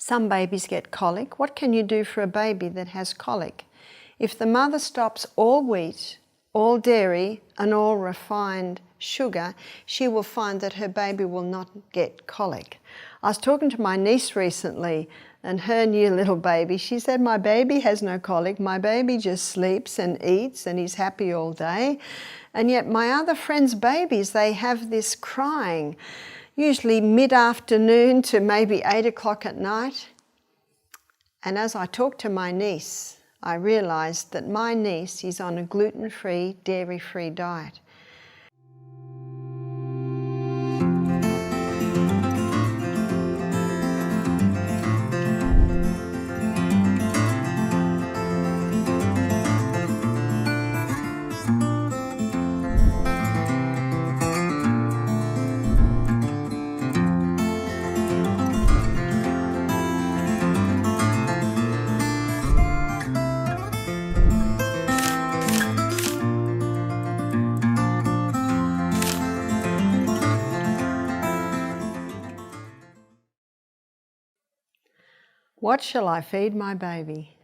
Some babies get colic. What can you do for a baby that has colic? If the mother stops all wheat, all dairy and all refined sugar, she will find that her baby will not get colic. I was talking to my niece recently and her new little baby, she said, my baby has no colic, my baby just sleeps and eats and he's happy all day. And yet my other friends' babies, they have this crying, usually mid-afternoon to maybe 8 o'clock at night. And as I talked to my niece, I realised that my niece is on a gluten-free, dairy-free diet. What shall I feed my baby?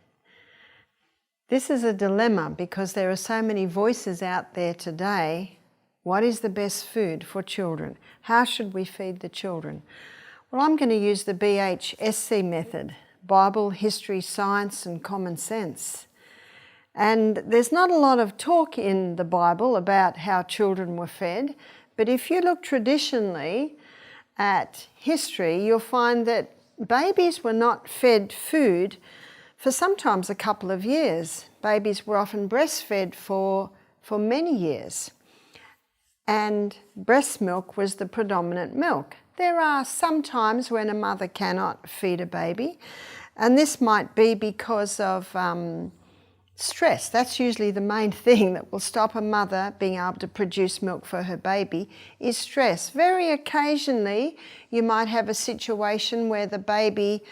This is a dilemma because there are so many voices out there today. What is the best food for children? How should we feed the children? Well, I'm going to use the BHSC method, Bible, History, Science and Common Sense. And there's not a lot of talk in the Bible about how children were fed, but if you look traditionally at history, you'll find that babies were not fed food for sometimes a couple of years. Babies were often breastfed for many years. And breast milk was the predominant milk. There are some times when a mother cannot feed a baby, and this might be because of stress. That's usually the main thing that will stop a mother being able to produce milk for her baby is stress. Very occasionally you might have a situation where the baby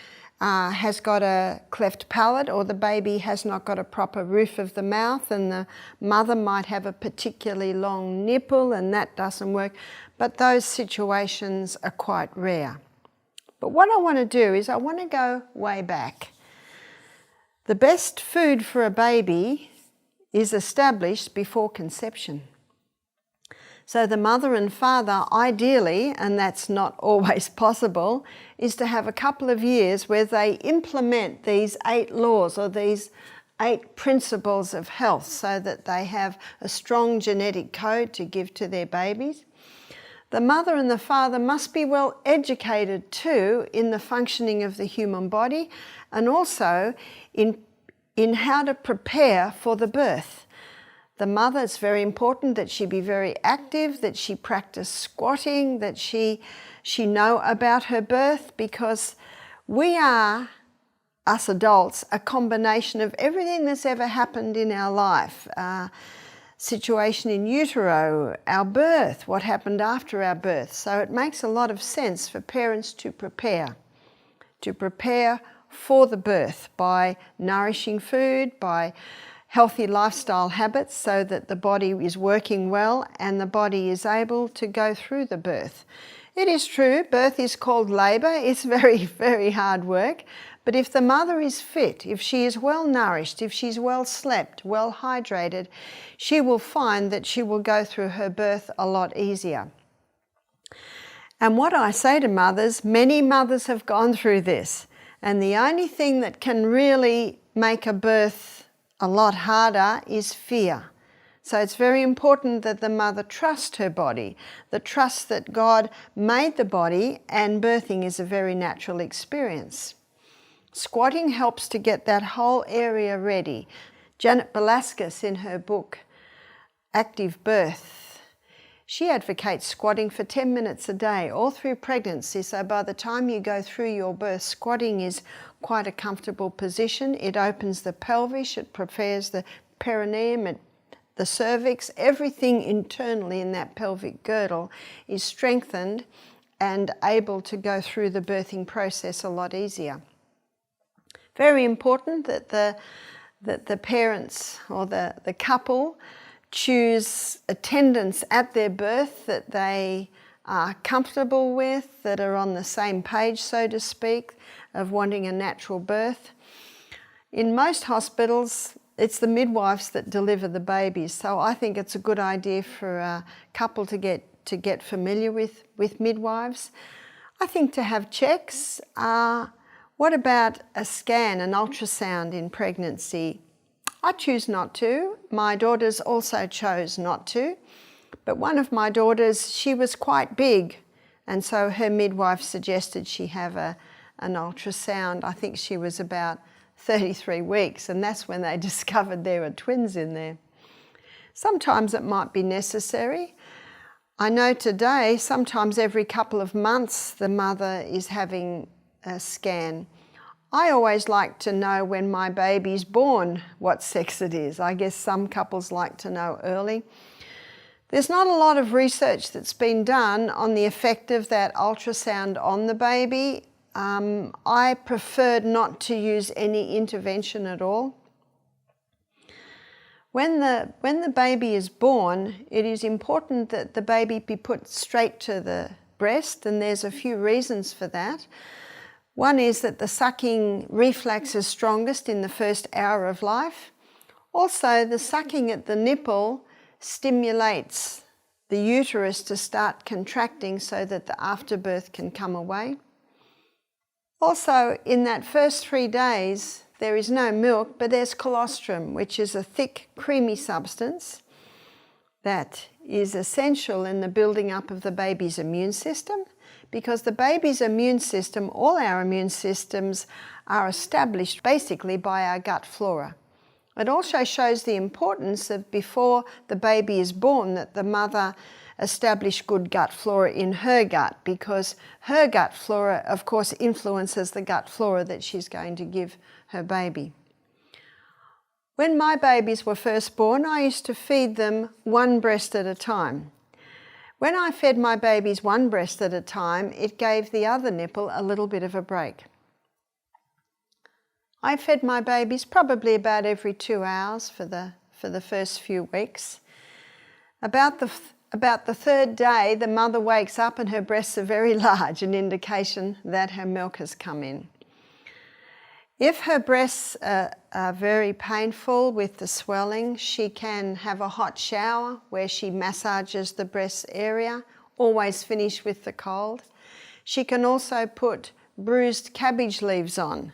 has got a cleft palate or the baby has not got a proper roof of the mouth and the mother might have a particularly long nipple and that doesn't work, but those situations are quite rare. But what I want to do is I want to go way back. The best food for a baby is established before conception. So the mother and father, ideally, and that's not always possible, is to have a couple of years where they implement these 8 laws or these 8 principles of health so that they have a strong genetic code to give to their babies. The mother and the father must be well educated too in the functioning of the human body and also in how to prepare for the birth. The mother, it's very important that she be very active, that she practice squatting, that she know about her birth, because we are, us adults, a combination of everything that's ever happened in our life. Situation in utero, our birth, what happened after our birth. So it makes a lot of sense for parents to prepare for the birth by nourishing food, by healthy lifestyle habits so that the body is working well and the body is able to go through the birth. It is true, birth is called labour. It's very, very hard work. But if the mother is fit, if she is well nourished, if she's well slept, well hydrated, she will find that she will go through her birth a lot easier. And what I say to mothers, many mothers have gone through this. And the only thing that can really make a birth a lot harder is fear. So it's very important that the mother trust her body, the trust that God made the body, and birthing is a very natural experience. Squatting helps to get that whole area ready. Janet Velasquez, in her book, Active Birth, she advocates squatting for 10 minutes a day, all through pregnancy. So by the time you go through your birth, squatting is quite a comfortable position. It opens the pelvis, it prepares the perineum, the cervix, everything internally in that pelvic girdle is strengthened and able to go through the birthing process a lot easier. Very important that the parents or the couple choose attendance at their birth that they are comfortable with, that are on the same page, so to speak, of wanting a natural birth. In most hospitals, it's the midwives that deliver the babies, so I think it's a good idea for a couple to get familiar with midwives. I think to have checks. What about a scan, an ultrasound in pregnancy? I choose not to. My daughters also chose not to. But one of my daughters, she was quite big, and so her midwife suggested she have an ultrasound. I think she was about 33 weeks, and that's when they discovered there were twins in there. Sometimes it might be necessary. I know today, sometimes every couple of months, the mother is having a scan. I always like to know when my baby's born what sex it is. I guess some couples like to know early. There's not a lot of research that's been done on the effect of that ultrasound on the baby. I preferred not to use any intervention at all. When the baby is born, it is important that the baby be put straight to the breast, and there's a few reasons for that. One is that the sucking reflex is strongest in the first hour of life. Also, the sucking at the nipple stimulates the uterus to start contracting so that the afterbirth can come away. Also, in that first 3 days, there is no milk, but there's colostrum, which is a thick, creamy substance that is essential in the building up of the baby's immune system, because the baby's immune system, all our immune systems, are established basically by our gut flora. It also shows the importance of, before the baby is born, that the mother establish good gut flora in her gut, because her gut flora, of course, influences the gut flora that she's going to give her baby. When my babies were first born, I used to feed them one breast at a time. When I fed my babies one breast at a time, it gave the other nipple a little bit of a break. I fed my babies probably about every 2 hours for the first few weeks. About the third day, the mother wakes up and her breasts are very large, an indication that her milk has come in. If her breasts are very painful with the swelling, she can have a hot shower where she massages the breast area, always finish with the cold. She can also put bruised cabbage leaves on.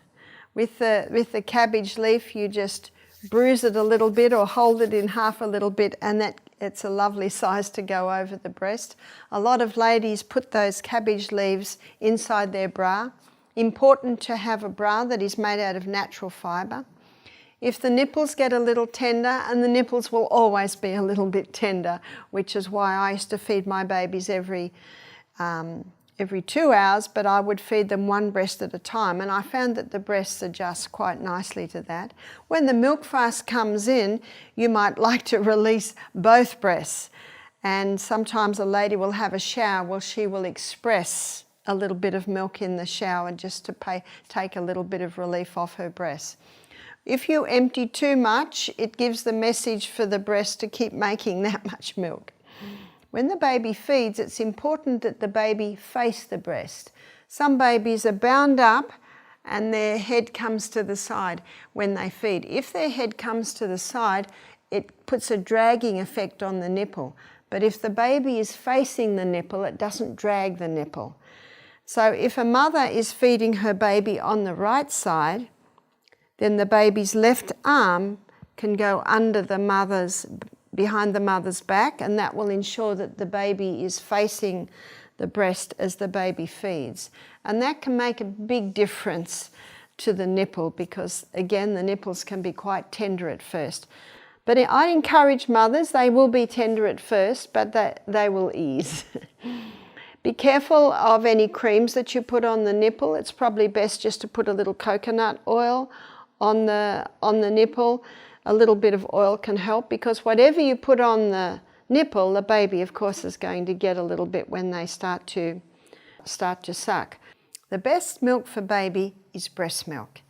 With the cabbage leaf, you just bruise it a little bit or hold it in half a little bit, and it's a lovely size to go over the breast. A lot of ladies put those cabbage leaves inside their bra. Important to have a bra that is made out of natural fibre. If the nipples get a little tender, and the nipples will always be a little bit tender, which is why I used to feed my babies every 2 hours, but I would feed them one breast at a time, and I found that the breasts adjust quite nicely to that. When the milk fast comes in, you might like to release both breasts, and sometimes a lady will have a shower. Well, she will express a little bit of milk in the shower just to take a little bit of relief off her breasts. If you empty too much, it gives the message for the breast to keep making that much milk. When the baby feeds, it's important that the baby face the breast. Some babies are bound up and their head comes to the side when they feed. If their head comes to the side, it puts a dragging effect on the nipple. But if the baby is facing the nipple, it doesn't drag the nipple. So if a mother is feeding her baby on the right side, then the baby's left arm can go under behind the mother's back, and that will ensure that the baby is facing the breast as the baby feeds. And that can make a big difference to the nipple, because again, the nipples can be quite tender at first. But I encourage mothers, they will be tender at first, but they will ease. Be careful of any creams that you put on the nipple. It's probably best just to put a little coconut oil on the nipple. A little bit of oil can help, because whatever you put on the nipple, the baby, of course, is going to get a little bit when they start to suck. The best milk for baby is breast milk.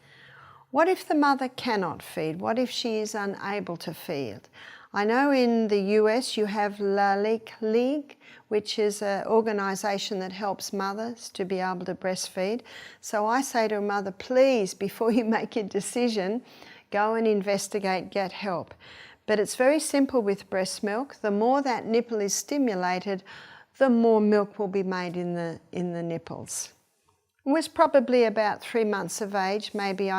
What if the mother cannot feed? What if she is unable to feed? I know in the US you have La League, which is an organisation that helps mothers to be able to breastfeed. So I say to a mother, please, before you make your decision, go and investigate, get help. But it's very simple with breast milk. The more that nipple is stimulated, the more milk will be made in the nipples. I was probably about 3 months of age. Maybe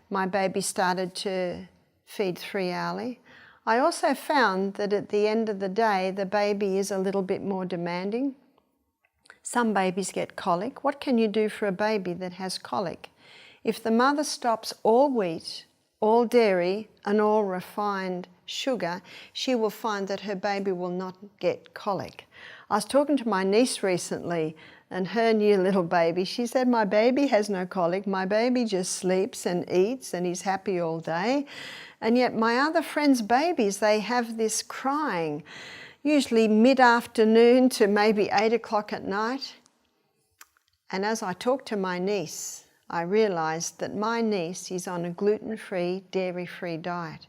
my baby started to feed 3 hourly. I also found that at the end of the day, the baby is a little bit more demanding. Some babies get colic. What can you do for a baby that has colic? If the mother stops all wheat, all dairy, and all refined sugar, she will find that her baby will not get colic. I was talking to my niece recently, and her new little baby, she said, my baby has no colic, my baby just sleeps and eats and he's happy all day. And yet my other friends' babies, they have this crying, usually mid-afternoon to maybe 8 o'clock at night. And as I talked to my niece, I realised that my niece is on a gluten-free, dairy-free diet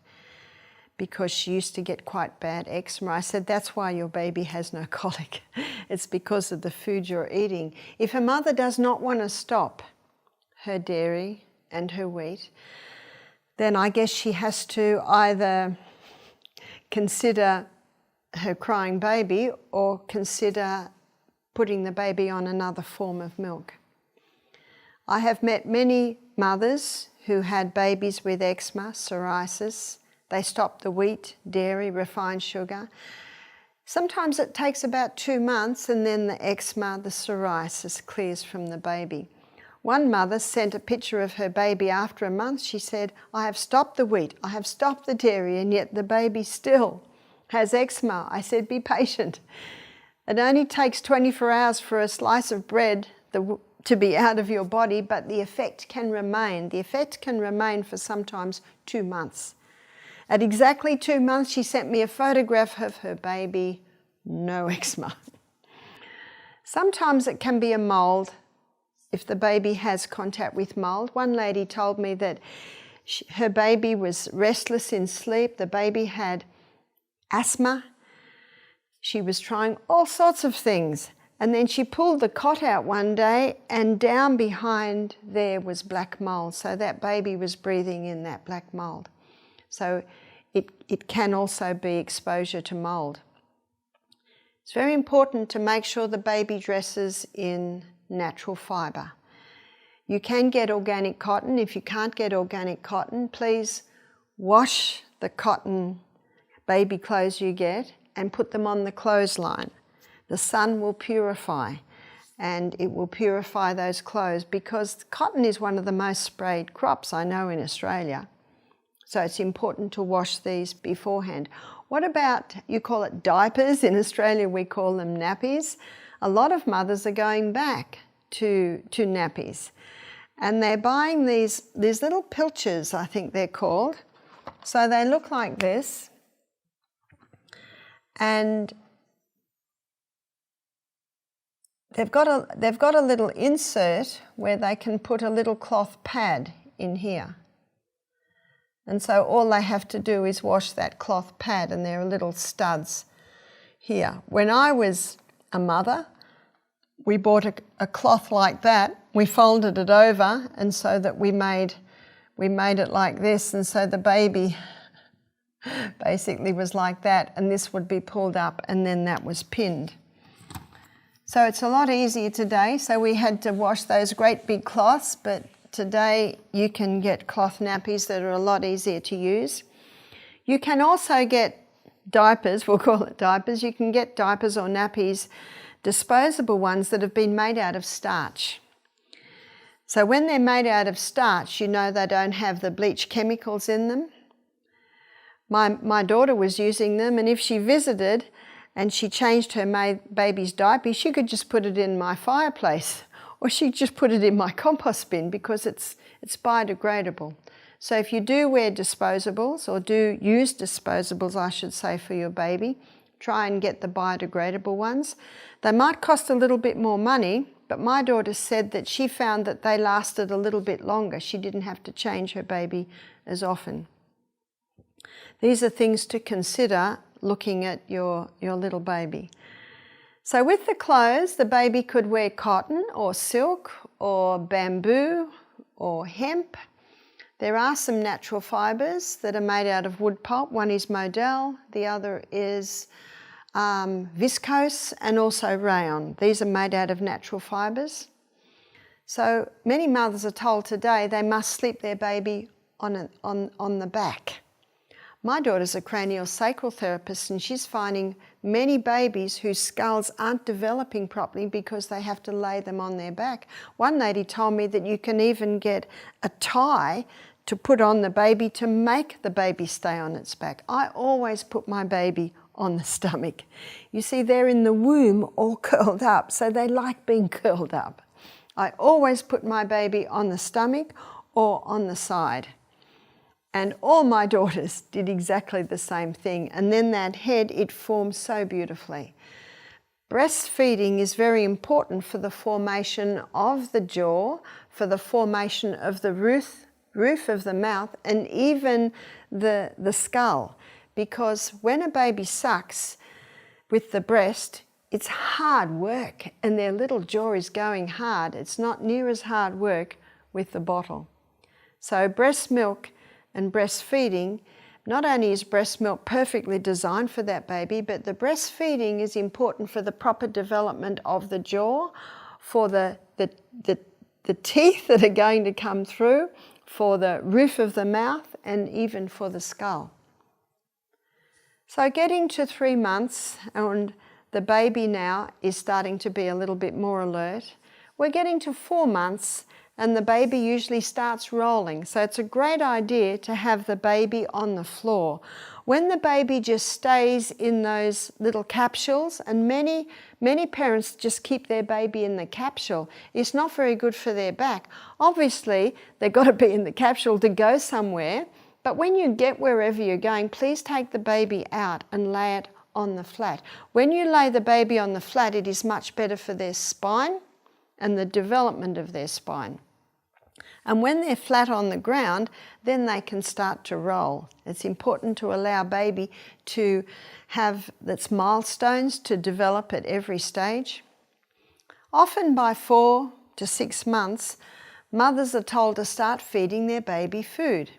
because she used to get quite bad eczema. I said, that's why your baby has no colic. It's because of the food you're eating. If a mother does not want to stop her dairy and her wheat, then I guess she has to either consider her crying baby or consider putting the baby on another form of milk. I have met many mothers who had babies with eczema, psoriasis. They stopped the wheat, dairy, refined sugar. Sometimes it takes about 2 months and then the eczema, the psoriasis clears from the baby. One mother sent a picture of her baby after a month. She said, I have stopped the wheat, I have stopped the dairy, and yet the baby still has eczema. I said, be patient. It only takes 24 hours for a slice of bread to be out of your body, but the effect can remain. The effect can remain for sometimes 2 months. At exactly 2 months, she sent me a photograph of her baby, no eczema. Sometimes it can be a mold if the baby has contact with mold. One lady told me that her baby was restless in sleep. The baby had asthma. She was trying all sorts of things. And then she pulled the cot out one day and down behind there was black mold. So that baby was breathing in that black mold. So it can also be exposure to mold. It's very important to make sure the baby dresses in natural fibre. You can get organic cotton. If you can't get organic cotton, please wash the cotton baby clothes you get and put them on the clothesline. The sun will purify, and it will purify those clothes because cotton is one of the most sprayed crops I know in Australia. So it's important to wash these beforehand. What about, you call it diapers, in Australia we call them nappies. A lot of mothers are going back to nappies, and they're buying these little pilchers, I think they're called. So they look like this, and they've got a little insert where they can put a little cloth pad in here. And so all they have to do is wash that cloth pad, and there are little studs here. When I was a mother, we bought a cloth like that. We folded it over, and so that we made it like this, and so the baby basically was like that, and this would be pulled up, and then that was pinned. So it's a lot easier today. So we had to wash those great big cloths, but today you can get cloth nappies that are a lot easier to use. You can also get diapers, we'll call it diapers. You can get diapers or nappies, disposable ones that have been made out of starch. So when they're made out of starch, you know they don't have the bleach chemicals in them. My daughter was using them, and if she visited and she changed her baby's diaper, she could just put it in my fireplace, or she'd just put it in my compost bin because it's biodegradable. So if you do wear disposables, or do use disposables, I should say, for your baby, try and get the biodegradable ones. They might cost a little bit more money, but my daughter said that she found that they lasted a little bit longer. She didn't have to change her baby as often. These are things to consider looking at your little baby. So with the clothes, the baby could wear cotton or silk or bamboo or hemp. There are some natural fibres that are made out of wood pulp. One is modal, the other is viscose, and also rayon. These are made out of natural fibres. So many mothers are told today they must sleep their baby on the back. My daughter's a craniosacral therapist, and she's finding many babies whose skulls aren't developing properly because they have to lay them on their back. One lady told me that you can even get a tie to put on the baby to make the baby stay on its back. I always put my baby on the stomach. You see, they're in the womb all curled up, so they like being curled up. I always put my baby on the stomach or on the side. And all my daughters did exactly the same thing. And then that head, it forms so beautifully. Breastfeeding is very important for the formation of the jaw, for the formation of the roof of the mouth, and even the skull. Because when a baby sucks with the breast, it's hard work, and their little jaw is going hard. It's not near as hard work with the bottle. So breast milk and breastfeeding, not only is breast milk perfectly designed for that baby, but the breastfeeding is important for the proper development of the jaw, for the teeth that are going to come through, for the roof of the mouth, and even for the skull. So getting to 3 months, and the baby now is starting to be a little bit more alert. We're getting to 4 months, and the baby usually starts rolling. So it's a great idea to have the baby on the floor. When the baby just stays in those little capsules, and many parents just keep their baby in the capsule, it's not very good for their back. Obviously, they've got to be in the capsule to go somewhere, but when you get wherever you're going, please take the baby out and lay it on the flat. When you lay the baby on the flat, it is much better for their spine and the development of their spine. And when they're flat on the ground, then they can start to roll. It's important to allow baby to have its milestones to develop at every stage. Often by 4 to 6 months, mothers are told to start feeding their baby food.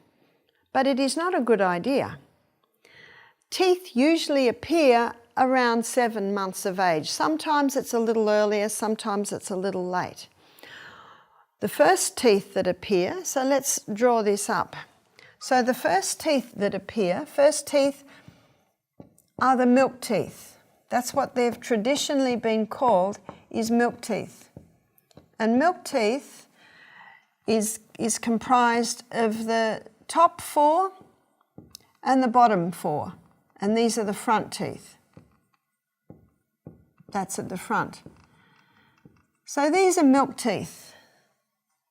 But it is not a good idea. Teeth usually appear around 7 months of age. Sometimes it's a little earlier, sometimes it's a little late. The first teeth that appear, so let's draw this up. So the first teeth that appear, first teeth are the milk teeth. That's what they've traditionally been called, is milk teeth. And milk teeth is comprised of the top 4 and the bottom 4. And these are the front teeth. That's at the front. So these are milk teeth.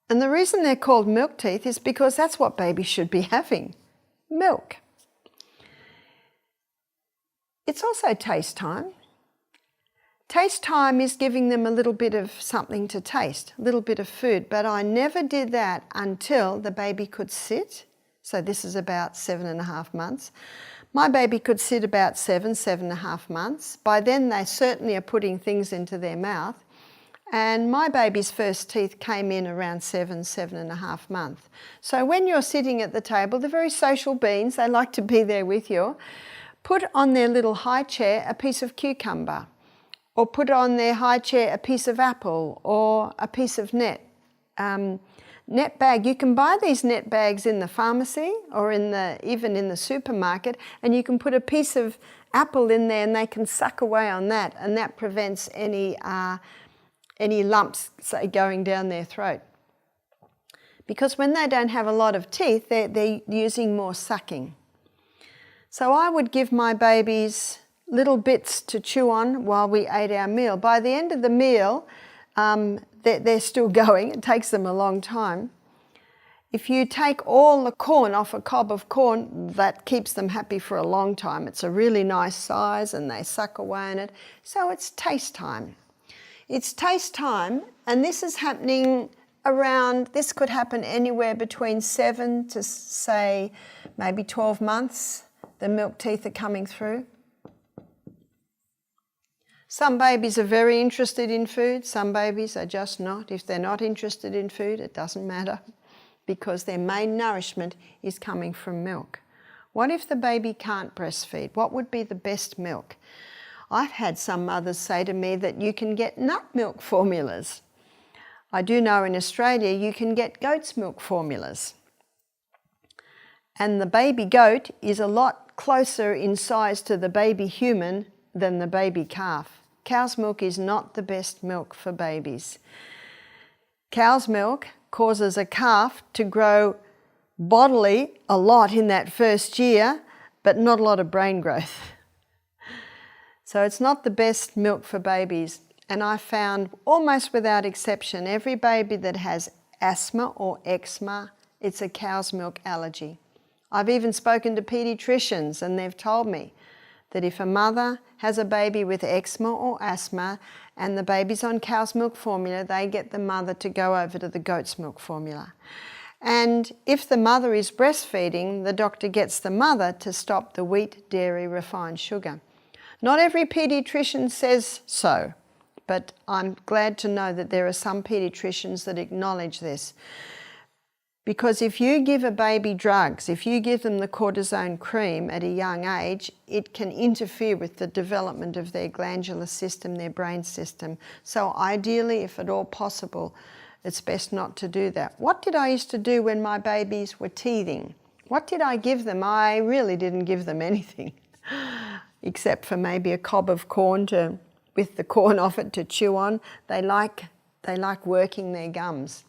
And the reason they're called milk teeth is because that's what babies should be having, milk. It's also taste time. Taste time is giving them a little bit of something to taste, a little bit of food, but I never did that until the baby could sit. So this is about 7.5 months. My baby could sit about 7.5 months. By then they certainly are putting things into their mouth. And my baby's first teeth came in around 7.5 months. So when you're sitting at the table, they're very social beings, they like to be there with you. Put on their little high chair a piece of cucumber, or put on their high chair a piece of apple or a piece of net bag. You can buy these net bags in the pharmacy or even in the supermarket, and you can put a piece of apple in there and they can suck away on that, and that prevents any lumps, say, going down their throat. Because when they don't have a lot of teeth, they're using more sucking. So I would give my babies little bits to chew on while we ate our meal. By the end of the meal, they're still going. It takes them a long time. If you take all the corn off a cob of corn, that keeps them happy for a long time. It's a really nice size and they suck away on it. So it's taste time. It's taste time, and this is happening this could happen anywhere between 7 to say maybe 12 months, the milk teeth are coming through. Some babies are very interested in food, some babies are just not. If they're not interested in food, it doesn't matter, because their main nourishment is coming from milk. What if the baby can't breastfeed? What would be the best milk? I've had some mothers say to me that you can get nut milk formulas. I do know in Australia you can get goat's milk formulas. And the baby goat is a lot closer in size to the baby human than the baby calf. Cow's milk is not the best milk for babies. Cow's milk causes a calf to grow bodily a lot in that first year, but not a lot of brain growth. So it's not the best milk for babies. And I found almost without exception, every baby that has asthma or eczema, it's a cow's milk allergy. I've even spoken to paediatricians and they've told me that if a mother has a baby with eczema or asthma and the baby's on cow's milk formula, they get the mother to go over to the goat's milk formula. And if the mother is breastfeeding, the doctor gets the mother to stop the wheat, dairy, refined sugar. Not every paediatrician says so, but I'm glad to know that there are some paediatricians that acknowledge this. Because if you give a baby drugs, if you give them the cortisone cream at a young age, it can interfere with the development of their glandular system, their brain system. So ideally, if at all possible, it's best not to do that. What did I used to do when my babies were teething? What did I give them? I really didn't give them anything, except for maybe a cob of corn with the corn off it to chew on. They like working their gums.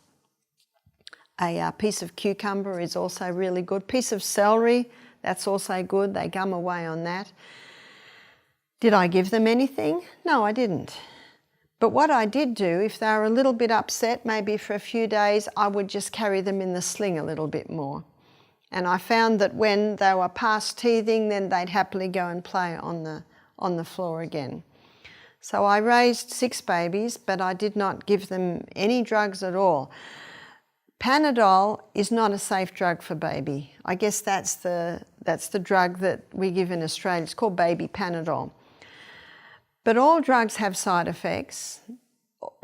A piece of cucumber is also really good. Piece of celery, that's also good. They gum away on that. Did I give them anything? No, I didn't. But what I did do, if they were a little bit upset, maybe for a few days, I would just carry them in the sling a little bit more. And I found that when they were past teething, then they'd happily go and play on the floor again. So I raised 6 babies, but I did not give them any drugs at all. Panadol is not a safe drug for baby. I guess that's the drug that we give in Australia. It's called baby Panadol. But all drugs have side effects.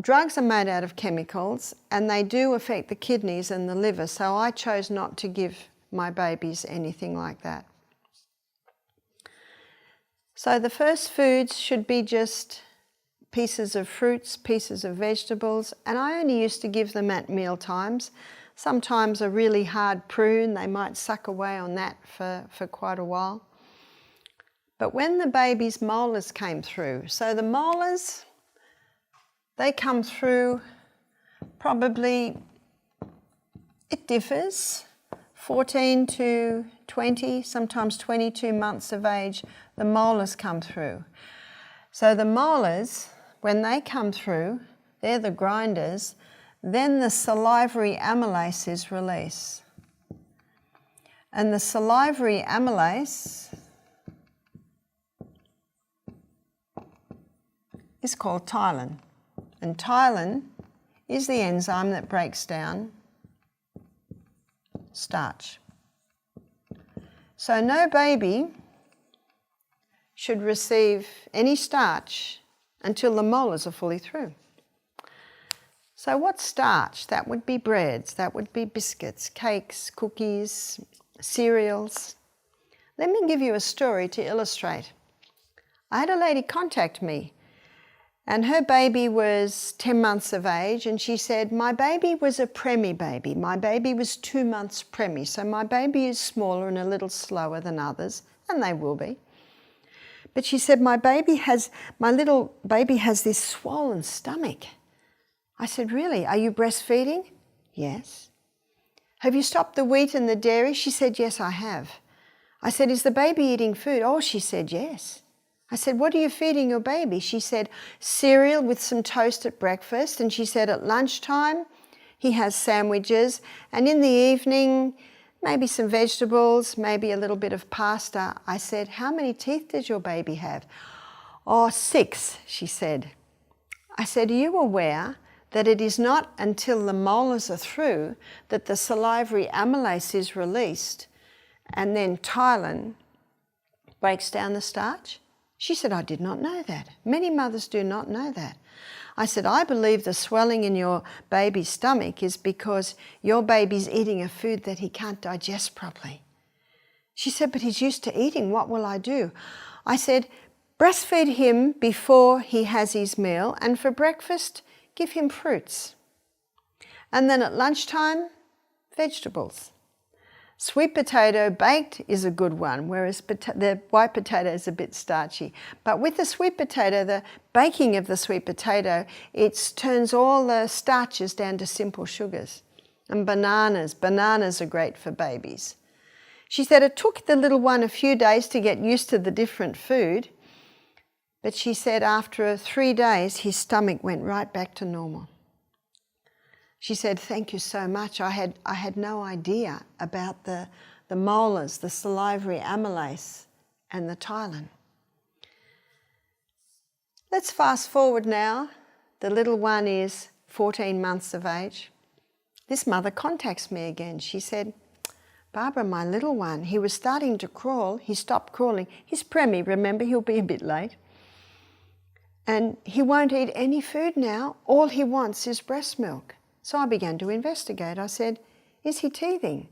Drugs are made out of chemicals and they do affect the kidneys and the liver, so I chose not to give my babies anything like that. So the first foods should be just pieces of fruits, pieces of vegetables, and I only used to give them at meal times. Sometimes a really hard prune, they might suck away on that for quite a while. But when the baby's molars came through, so the molars, they come through probably, it differs, 14 to 20, sometimes 22 months of age, the molars come through. So the molars, when they come through, they're the grinders, then the salivary amylase is released. And the salivary amylase is called ptyalin. And ptyalin is the enzyme that breaks down starch. So no baby should receive any starch until the molars are fully through. So what's starch? That would be breads, that would be biscuits, cakes, cookies, cereals. Let me give you a story to illustrate. I had a lady contact me and her baby was 10 months of age and she said, my baby was a preemie baby. My baby was 2 months preemie, so my baby is smaller and a little slower than others, and they will be. But she said, my little baby has this swollen stomach. I said, really? Are you breastfeeding? Yes. Have you stopped the wheat and the dairy? She said, yes, I have. I said, is the baby eating food? Oh, she said, yes. I said, what are you feeding your baby? She said, cereal with some toast at breakfast. And she said, at lunchtime, he has sandwiches. And in the evening, maybe some vegetables, maybe a little bit of pasta. I said, how many teeth does your baby have? Oh, 6, she said. I said, are you aware that it is not until the molars are through that the salivary amylase is released and then Thailand breaks down the starch? She said, I did not know that. Many mothers do not know that. I said, I believe the swelling in your baby's stomach is because your baby's eating a food that he can't digest properly. She said, but he's used to eating. What will I do? I said, breastfeed him before he has his meal, and for breakfast, give him fruits. And then at lunchtime, vegetables. Sweet potato baked is a good one, whereas the white potato is a bit starchy. But with the sweet potato, the baking of the sweet potato, it turns all the starches down to simple sugars. And bananas are great for babies. She said it took the little one a few days to get used to the different food, but she said after 3 days, his stomach went right back to normal. She said, thank you so much. I had no idea about the molars, the salivary amylase, and the ptyalin. Let's fast forward now. The little one is 14 months of age. This mother contacts me again. She said, Barbara, my little one, he was starting to crawl. He stopped crawling. He's preemie, remember, he'll be a bit late. And he won't eat any food now. All he wants is breast milk. So I began to investigate. I said, is he teething?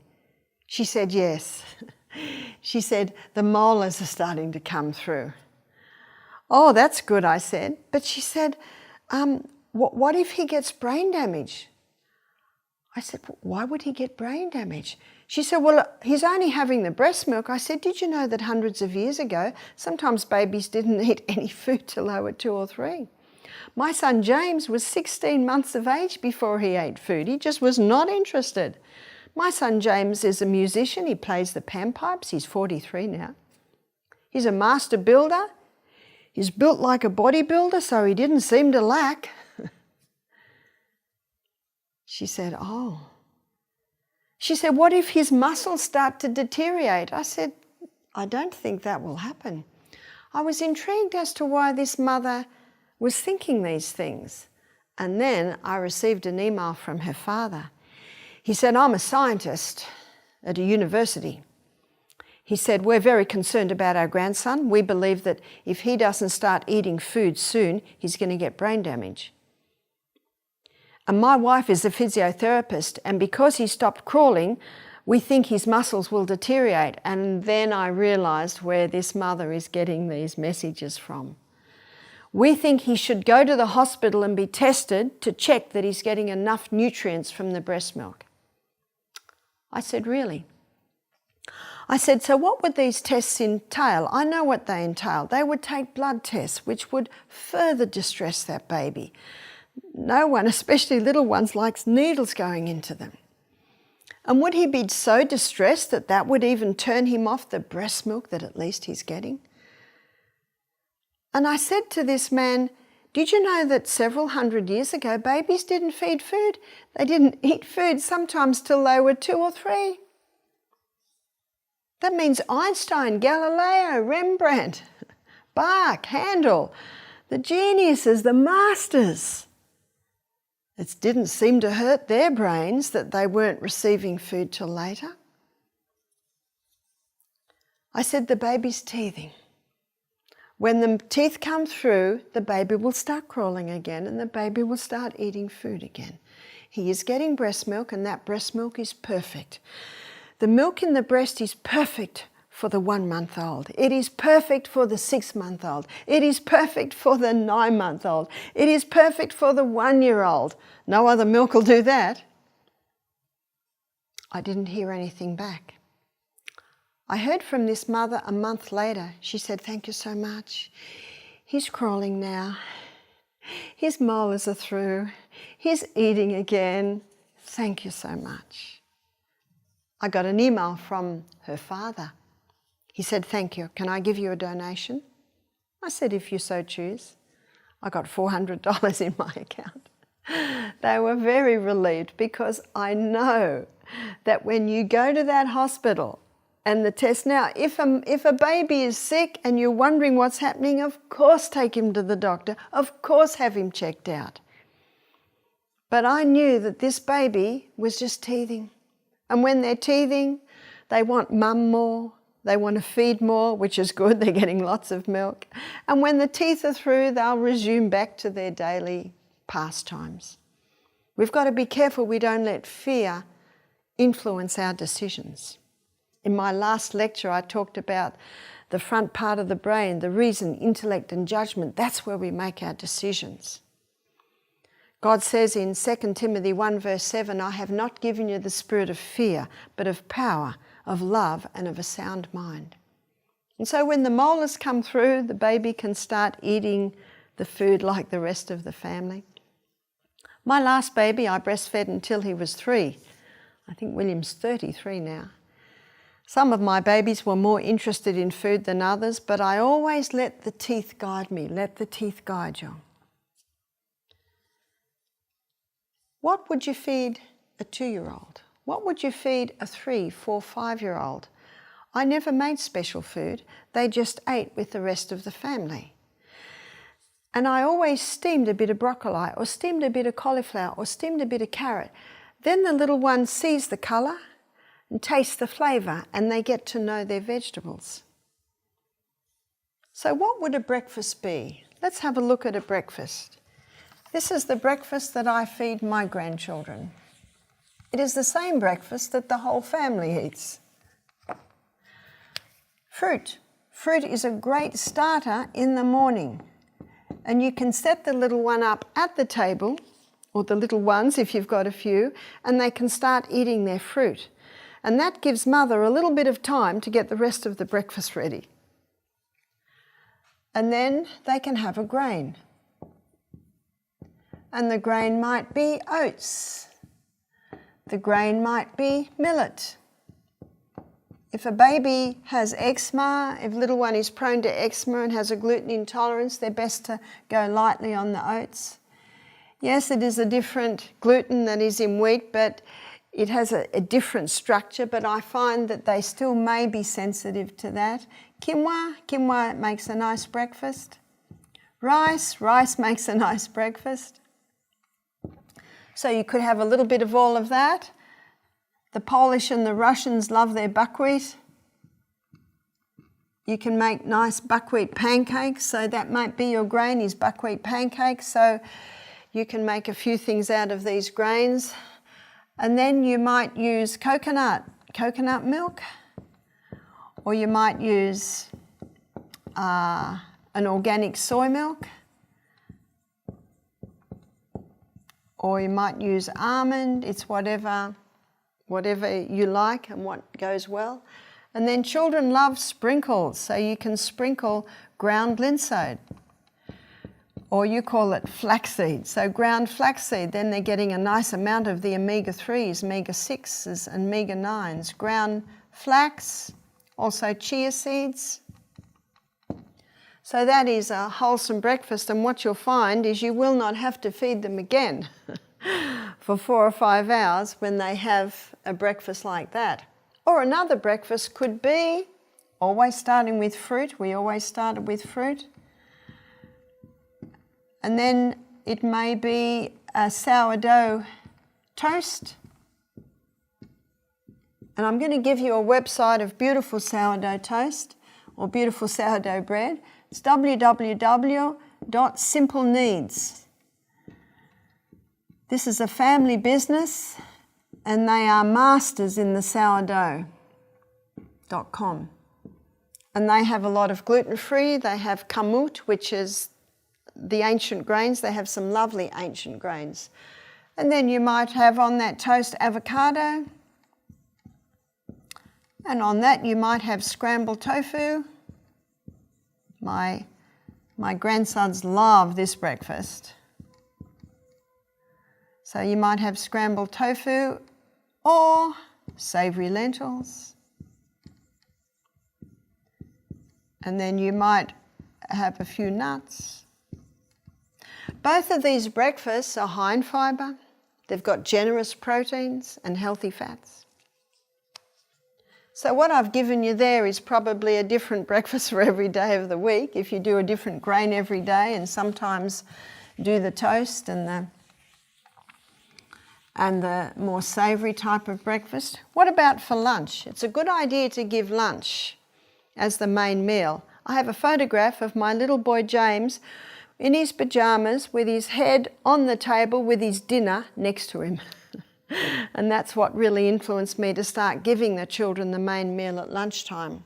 She said, yes. She said, the molars are starting to come through. Oh, that's good, I said. But she said, what if he gets brain damage? I said, why would he get brain damage? She said, well, he's only having the breast milk. I said, did you know that hundreds of years ago, sometimes babies didn't eat any food till they were 2 or 3? My son James was 16 months of age before he ate food. He just was not interested. My son James is a musician. He plays the panpipes. He's 43 now. He's a master builder. He's built like a bodybuilder, so he didn't seem to lack. She said, oh. She said, what if his muscles start to deteriorate? I said, I don't think that will happen. I was intrigued as to why this mother was thinking these things. And then I received an email from her father. He said, I'm a scientist at a university. He said, we're very concerned about our grandson. We believe that if he doesn't start eating food soon, he's going to get brain damage. And my wife is a physiotherapist, and because he stopped crawling, we think his muscles will deteriorate. And then I realised where this mother is getting these messages from. We think he should go to the hospital and be tested to check that he's getting enough nutrients from the breast milk. I said, really? I said, so what would these tests entail? I know what they entail. They would take blood tests, which would further distress that baby. No one, especially little ones, likes needles going into them. And would he be so distressed that that would even turn him off the breast milk that at least he's getting? And I said to this man, did you know that several hundred years ago, babies didn't feed food? They didn't eat food sometimes till they were 2 or 3. That means Einstein, Galileo, Rembrandt, Bach, Handel, the geniuses, the masters. It didn't seem to hurt their brains that they weren't receiving food till later. I said, the baby's teething. When the teeth come through, the baby will start crawling again and the baby will start eating food again. He is getting breast milk, and that breast milk is perfect. The milk in the breast is perfect for the 1-month-old. It is perfect for the 6-month-old. It is perfect for the 9-month-old. It is perfect for the 1-year-old. No other milk will do that. I didn't hear anything back. I heard from this mother a month later. She said, thank you so much. He's crawling now. His molars are through. He's eating again. Thank you so much. I got an email from her father. He said, thank you. Can I give you a donation? I said, if you so choose. I got $400 in my account. They were very relieved, because I know that when you go to that hospital and the test now, if a baby is sick and you're wondering what's happening, of course take him to the doctor. Of course have him checked out. But I knew that this baby was just teething. And when they're teething, They want mum more. They want to feed more, which is good. They're getting lots of milk. And when the teeth are through, they'll resume back to their daily pastimes. We've got to be careful we don't let fear influence our decisions. In my last lecture, I talked about the front part of the brain, the reason, intellect and judgment. That's where we make our decisions. God says in 2 Timothy 1 verse 7, I have not given you the spirit of fear, but of power, of love and of a sound mind. And so when the molars come through, the baby can start eating the food like the rest of the family. My last baby I breastfed until he was 3. I think William's 33 now. Some of my babies were more interested in food than others, but I always let the teeth guide me. Let the teeth guide you. What would you feed a 2-year-old? What would you feed a 3, 4, 5-year-old? I never made special food. They just ate with the rest of the family. And I always steamed a bit of broccoli, or steamed a bit of cauliflower, or steamed a bit of carrot. Then the little one sees the colour and tastes the flavour, and they get to know their vegetables. So what would a breakfast be? Let's have a look at a breakfast. This is the breakfast that I feed my grandchildren. It is the same breakfast that the whole family eats. Fruit. Fruit is a great starter in the morning. And you can set the little one up at the table, or the little ones if you've got a few, and they can start eating their fruit. And that gives mother a little bit of time to get the rest of the breakfast ready. And then they can have a grain. And the grain might be oats. The grain might be millet. If a baby has eczema, if little one is prone to eczema and has a gluten intolerance, they're best to go lightly on the oats. Yes, it is a different gluten that is in wheat, but it has a different structure, but I find that they still may be sensitive to that. Quinoa makes a nice breakfast. Rice makes a nice breakfast. So you could have a little bit of all of that. The Polish and the Russians love their buckwheat. You can make nice buckwheat pancakes, so that might be your grain is buckwheat pancakes. So you can make a few things out of these grains. And then you might use coconut milk, or you might use an organic soy milk, or you might use almond. It's whatever you like and what goes well. And then children love sprinkles, so you can sprinkle ground linseed, or you call it flaxseed. So ground flaxseed, then they're getting a nice amount of the omega-3s, omega-6s and omega-9s. Ground flax, also chia seeds. So that is a wholesome breakfast, and what you'll find is you will not have to feed them again for 4 or 5 hours when they have a breakfast like that. Or another breakfast could be always starting with fruit. We always started with fruit. And then it may be a sourdough toast. And I'm going to give you a website of beautiful sourdough toast or beautiful sourdough bread. It's www.simpleneeds. This is a family business, and they are masters in the sourdough.com. And they have a lot of gluten-free. They have kamut, which is the ancient grains. They have some lovely ancient grains. And then you might have on that toast avocado. And on that you might have scrambled tofu. My grandsons love this breakfast. So you might have scrambled tofu or savoury lentils. And then you might have a few nuts. Both of these breakfasts are high in fibre. They've got generous proteins and healthy fats. So what I've given you there is probably a different breakfast for every day of the week. If you do a different grain every day and sometimes do the toast and and the more savoury type of breakfast. What about for lunch? It's a good idea to give lunch as the main meal. I have a photograph of my little boy James in his pyjamas with his head on the table with his dinner next to him. And that's what really influenced me to start giving the children the main meal at lunchtime.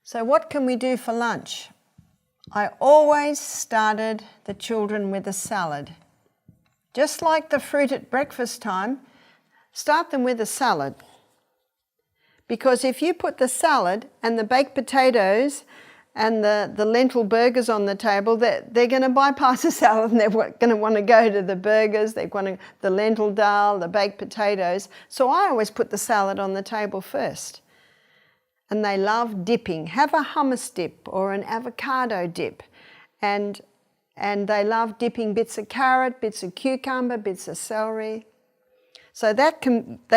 So what can we do for lunch? I always started the children with a salad. Just like the fruit at breakfast time, start them with a salad. Because if you put the salad and the baked potatoes and the lentil burgers on the table, they're going to bypass the salad and they're going to want to go to the burgers, the lentil dal, the baked potatoes. So I always put the salad on the table first. And they love dipping. Have a hummus dip or an avocado dip. And they love dipping bits of carrot, bits of cucumber, bits of celery. So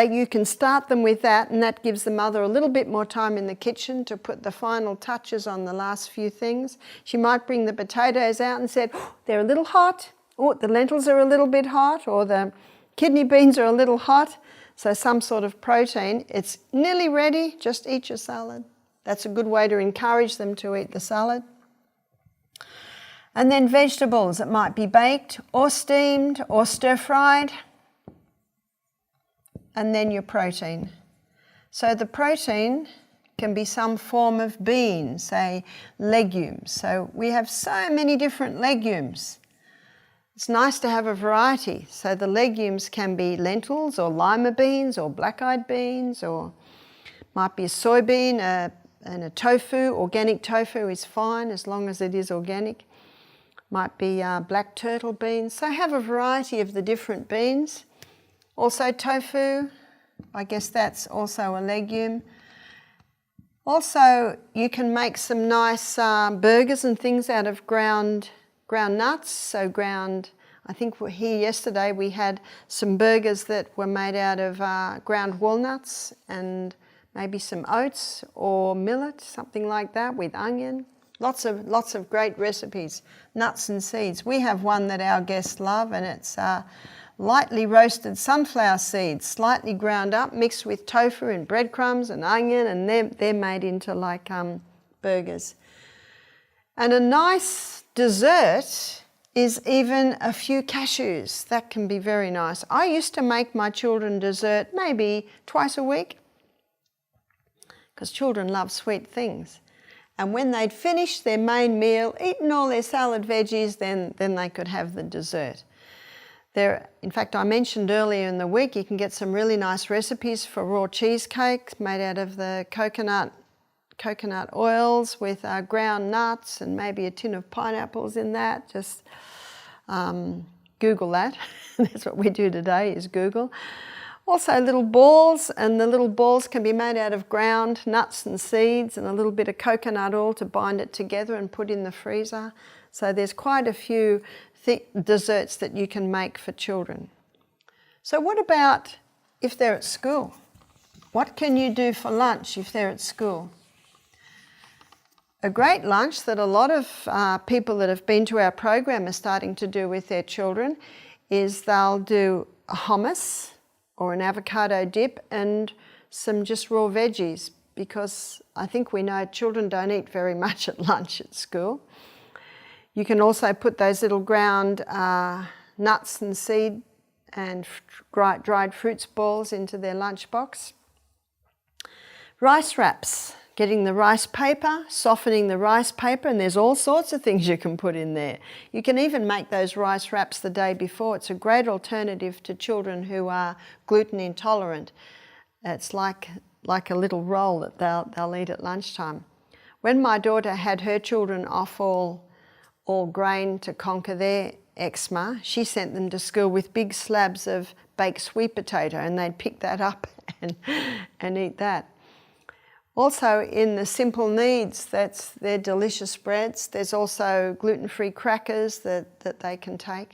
you can start them with that, and that gives the mother a little bit more time in the kitchen to put the final touches on the last few things. She might bring the potatoes out and said, oh, they're a little hot. Oh, the lentils are a little bit hot, or the kidney beans are a little hot. So some sort of protein. It's nearly ready, just eat your salad. That's a good way to encourage them to eat the salad. And then vegetables. It might be baked or steamed or stir-fried. And then your protein. So the protein can be some form of bean, say legumes. So we have so many different legumes. It's nice to have a variety. So the legumes can be lentils or lima beans or black-eyed beans, or might be a soybean and a tofu. Organic tofu is fine as long as it is organic. Might be black turtle beans. So have a variety of the different beans. Also tofu, I guess that's also a legume. Also, you can make some nice burgers and things out of ground nuts. So I think here yesterday we had some burgers that were made out of ground walnuts and maybe some oats or millet, something like that, with onion. Lots of great recipes, nuts and seeds. We have one that our guests love, and it's lightly roasted sunflower seeds, slightly ground up, mixed with tofu and breadcrumbs and onion, and they're made into like burgers. And a nice dessert is even a few cashews. That can be very nice. I used to make my children dessert maybe twice a week, because children love sweet things. And when they'd finished their main meal, eaten all their salad veggies, then they could have the dessert. In fact, I mentioned earlier in the week, you can get some really nice recipes for raw cheesecake made out of the coconut oils with ground nuts and maybe a tin of pineapples in that. Just Google that. That's what we do today, is Google. Also little balls, and the little balls can be made out of ground nuts and seeds and a little bit of coconut oil to bind it together and put in the freezer. So there's quite a few desserts that you can make for children. So what about if they're at school? What can you do for lunch if they're at school? A great lunch that a lot of people that have been to our program are starting to do with their children is they'll do a hummus or an avocado dip and some just raw veggies, because I think we know children don't eat very much at lunch at school. You can also put those little ground nuts and seed and dried fruits balls into their lunchbox. Rice wraps, getting the rice paper, softening the rice paper, and there's all sorts of things you can put in there. You can even make those rice wraps the day before. It's a great alternative to children who are gluten intolerant. It's like a little roll that they'll eat at lunchtime. When my daughter had her children off all grain to conquer their eczema, she sent them to school with big slabs of baked sweet potato, and they'd pick that up and eat that. Also in the simple needs, that's their delicious breads. There's also gluten-free crackers that they can take.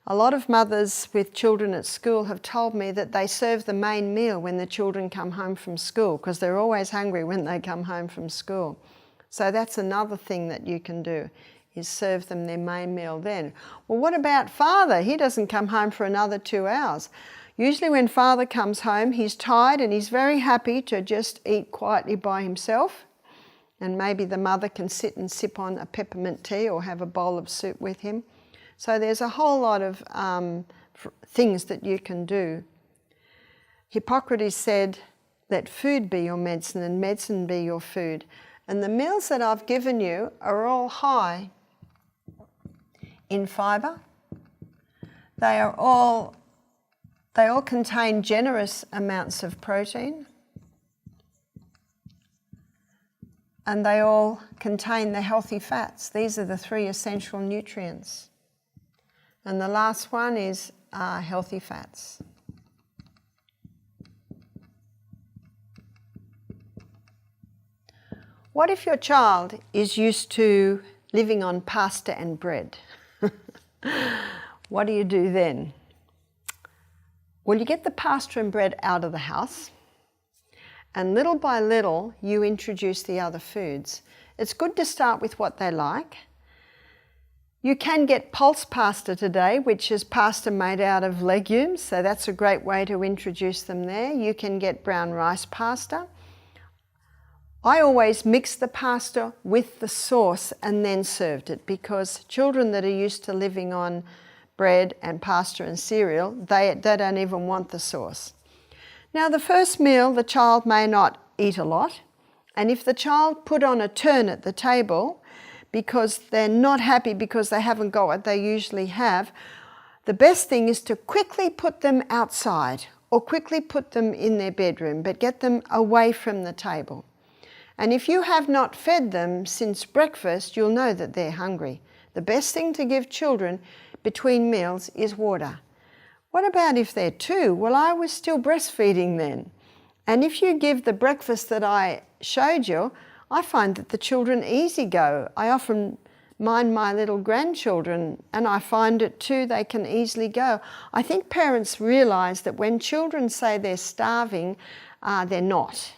A lot of mothers with children at school have told me that they serve the main meal when the children come home from school, because they're always hungry when they come home from school. So that's another thing that you can do. is serve them their main meal then. Well, what about father? He doesn't come home for another 2 hours. Usually when father comes home, he's tired and he's very happy to just eat quietly by himself. And maybe the mother can sit and sip on a peppermint tea or have a bowl of soup with him. So there's a whole lot of things that you can do. Hippocrates said, let food be your medicine and medicine be your food. And the meals that I've given you are all high in fibre. They all contain generous amounts of protein. And they all contain the healthy fats. These are the 3 essential nutrients. And the last one is healthy fats. What if your child is used to living on pasta and bread? What do you do then? Well, you get the pasta and bread out of the house, and little by little you introduce the other foods. It's good to start with what they like. You can get pulse pasta today, which is pasta made out of legumes, so that's a great way to introduce them there. You can get brown rice pasta. I always mix the pasta with the sauce and then served it, because children that are used to living on bread and pasta and cereal, they don't even want the sauce. Now, the first meal, the child may not eat a lot, and if the child put on a turn at the table because they're not happy because they haven't got what they usually have, the best thing is to quickly put them outside or quickly put them in their bedroom, but get them away from the table. And if you have not fed them since breakfast, you'll know that they're hungry. The best thing to give children between meals is water. What about if they're 2? Well, I was still breastfeeding then. And if you give the breakfast that I showed you, I find that the children easy go. I often mind my little grandchildren, and I find it too, they can easily go. I think parents realise that when children say they're starving, they're not.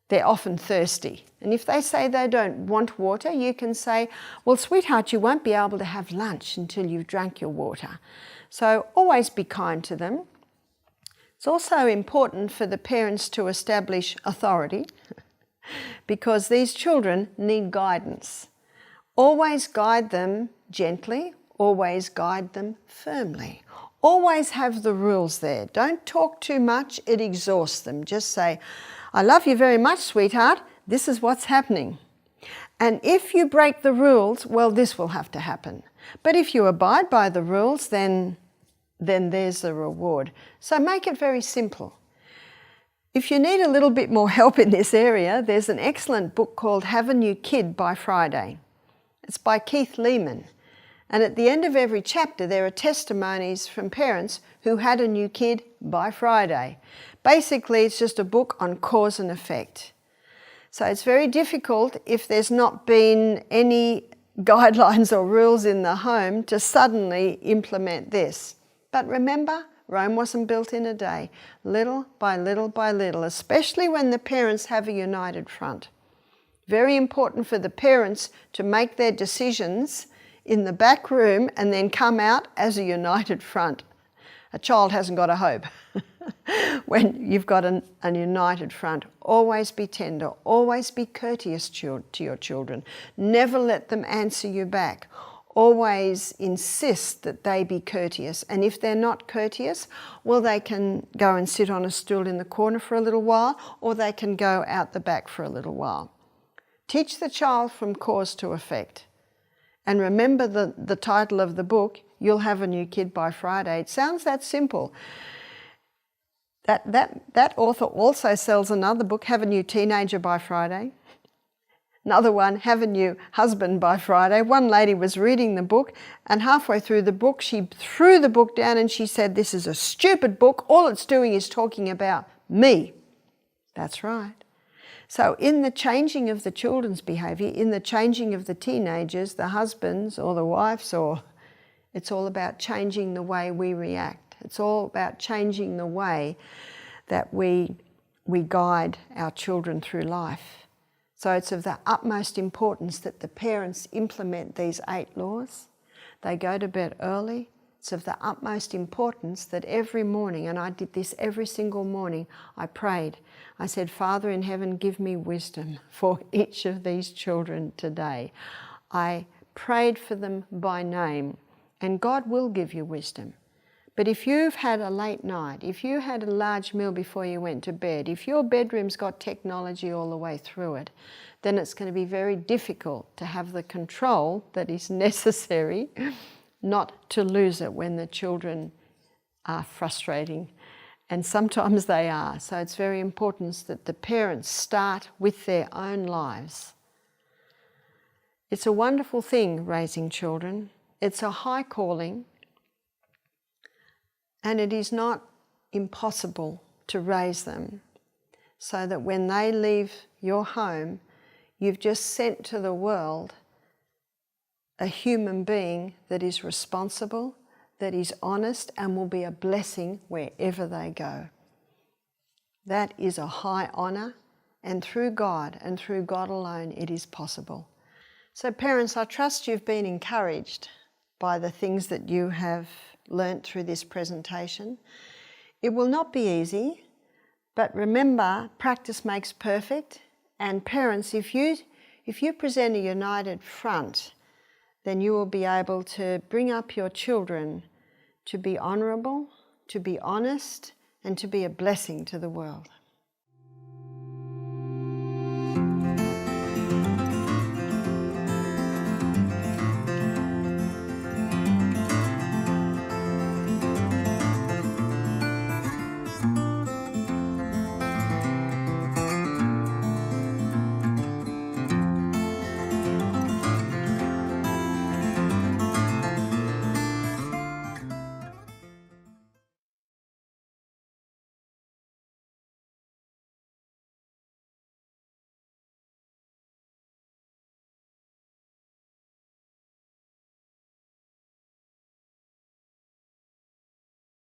They're often thirsty. And if they say they don't want water, you can say, well, sweetheart, you won't be able to have lunch until you've drank your water. So always be kind to them. It's also important for the parents to establish authority because these children need guidance. Always guide them gently, always guide them firmly. Always have the rules there. Don't talk too much, it exhausts them. Just say, I love you very much, sweetheart. This is what's happening. And if you break the rules, well, this will have to happen. But if you abide by the rules, then there's the reward. So make it very simple. If you need a little bit more help in this area, there's an excellent book called Have a New Kid by Friday. It's by Keith Lehman. And at the end of every chapter, there are testimonies from parents who had a new kid by Friday. Basically, it's just a book on cause and effect. So it's very difficult if there's not been any guidelines or rules in the home to suddenly implement this. But remember, Rome wasn't built in a day. Little by little by little, especially when the parents have a united front. Very important for the parents to make their decisions in the back room and then come out as a united front. A child hasn't got a hope. When you've got a united front, always be tender, always be courteous to your children. Never let them answer you back. Always insist that they be courteous. And if they're not courteous, well, they can go and sit on a stool in the corner for a little while, or they can go out the back for a little while. Teach the child from cause to effect. And remember the title of the book, You'll Have a New Kid by Friday. It sounds that simple. That author also sells another book, Have a New Teenager by Friday. Another one, Have a New Husband by Friday. One lady was reading the book, and halfway through the book, she threw the book down and she said, this is a stupid book. All it's doing is talking about me. That's right. So in the changing of the children's behaviour, in the changing of the teenagers, the husbands or the wives, it's all about changing the way we react. It's all about changing the way that we guide our children through life. So it's of the utmost importance that the parents implement these 8 laws. They go to bed early. It's of the utmost importance that every morning, and I did this every single morning, I prayed. I said, Father in heaven, give me wisdom for each of these children today. I prayed for them by name, and God will give you wisdom. But if you've had a late night, if you had a large meal before you went to bed, if your bedroom's got technology all the way through it, then it's going to be very difficult to have the control that is necessary not to lose it when the children are frustrating. And sometimes they are. So it's very important that the parents start with their own lives. It's a wonderful thing, raising children. It's a high calling. And it is not impossible to raise them so that when they leave your home, you've just sent to the world a human being that is responsible, that is honest, and will be a blessing wherever they go. That is a high honour, and through God alone, it is possible. So parents, I trust you've been encouraged by the things that you have learnt through this presentation. It will not be easy, but remember, practice makes perfect. And parents, if you present a united front, then you will be able to bring up your children to be honourable, to be honest, and to be a blessing to the world.